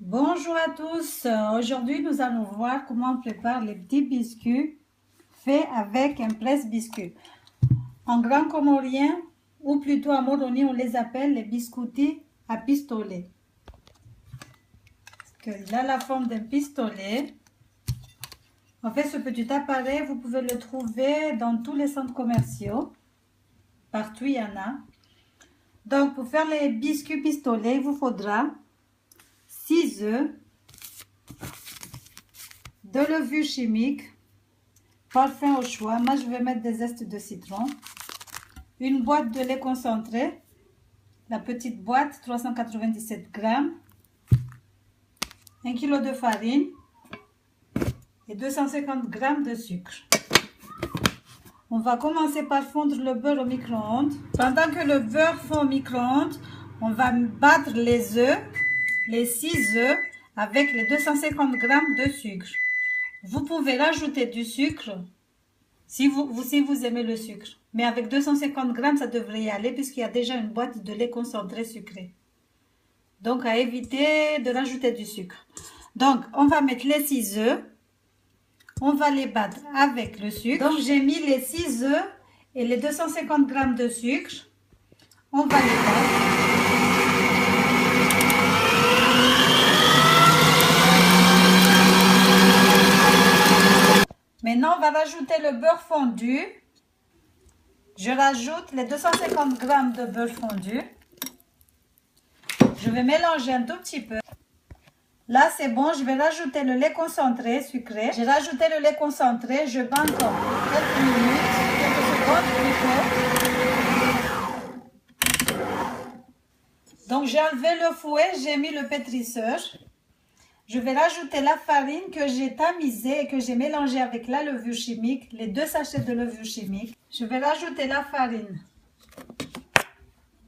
Bonjour à tous, aujourd'hui nous allons voir comment on prépare les petits biscuits faits avec un presse-biscuit. En grand comorien, ou plutôt à Moroni, on les appelle les biscuits à pistolet. Il a la forme d'un pistolet. En fait, ce petit appareil, vous pouvez le trouver dans tous les centres commerciaux. Partout, il y en a. Donc, pour faire les biscuits pistolets, il vous faudra 6 œufs, de levure chimique, parfum au choix. Moi, je vais mettre des zestes de citron, une boîte de lait concentré, la petite boîte, 397 grammes, 1 kg de farine et 250 grammes de sucre. On va commencer par fondre le beurre au micro-ondes. Pendant que le beurre fond au micro-ondes, on va battre les œufs, les 6 œufs avec les 250 grammes de sucre. Vous pouvez rajouter du sucre si vous aimez le sucre. Mais avec 250 grammes, ça devrait y aller puisqu'il y a déjà une boîte de lait concentré sucré. Donc, à éviter de rajouter du sucre. Donc, on va mettre les 6 œufs. On va les battre avec le sucre. Donc, j'ai mis les 6 œufs et les 250 grammes de sucre. On va les battre. Maintenant, on va rajouter le beurre fondu. Je rajoute les 250 grammes de beurre fondu. Je vais mélanger un tout petit peu. Là, c'est bon. Je vais rajouter le lait concentré sucré. J'ai rajouté le lait concentré. Je bats encore quelques minutes, quelques secondes plutôt. Donc, j'ai enlevé le fouet. J'ai mis le pétrisseur. Je vais rajouter la farine que j'ai tamisée et que j'ai mélangée avec la levure chimique, les 2 sachets de levure chimique. Je vais rajouter la farine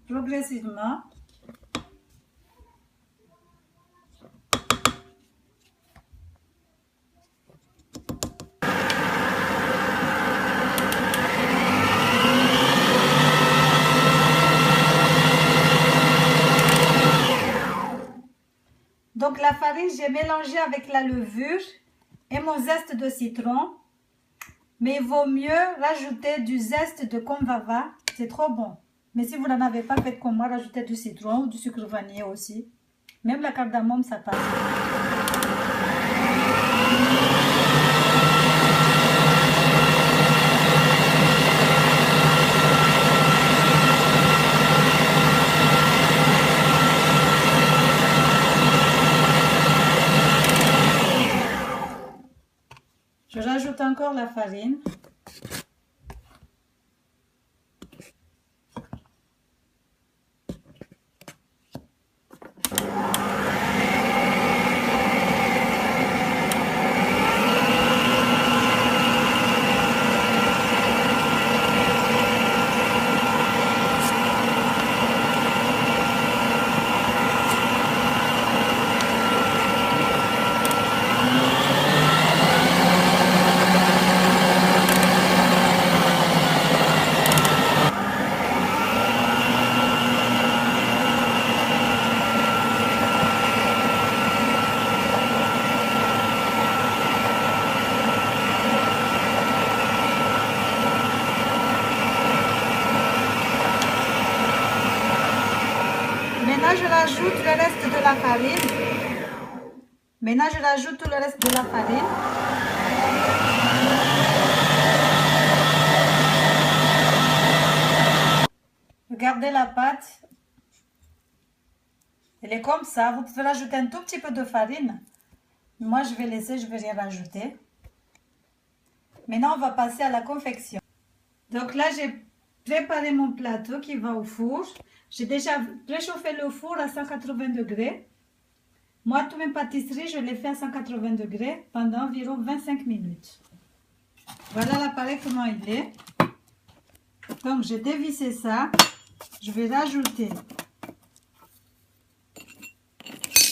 progressivement. Donc la farine, j'ai mélangé avec la levure et mon zeste de citron. Mais il vaut mieux rajouter du zeste de kombucha, c'est trop bon. Mais si vous n'en avez pas, faites comme moi, rajoutez du citron ou du sucre vanillé aussi. Même la cardamome, ça passe. Je rajoute encore la farine. Maintenant, je rajoute le reste de la farine. Maintenant, je rajoute tout le reste de la farine. Regardez la pâte. Elle est comme ça. Vous pouvez rajouter un tout petit peu de farine. Moi, je vais laisser, je ne vais rien rajouter. Maintenant, on va passer à la confection. Donc là, j'ai préparé mon plateau qui va au four. J'ai déjà préchauffé le four à 180 degrés. Moi, toutes mes pâtisseries, je les fais à 180 degrés pendant environ 25 minutes. Voilà l'appareil comment il est. Donc, j'ai dévissé ça. Je vais rajouter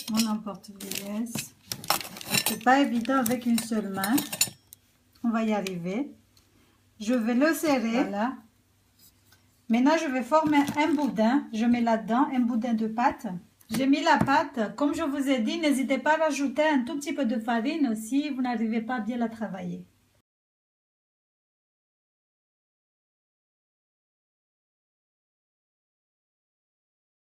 mon emporte-pièce. C'est pas évident avec une seule main. On va y arriver. Je vais le serrer. Voilà. Maintenant, je vais former un boudin. Je mets là-dedans un boudin de pâte. J'ai mis la pâte. Comme je vous ai dit, n'hésitez pas à rajouter un tout petit peu de farine si vous n'arrivez pas à bien la travailler.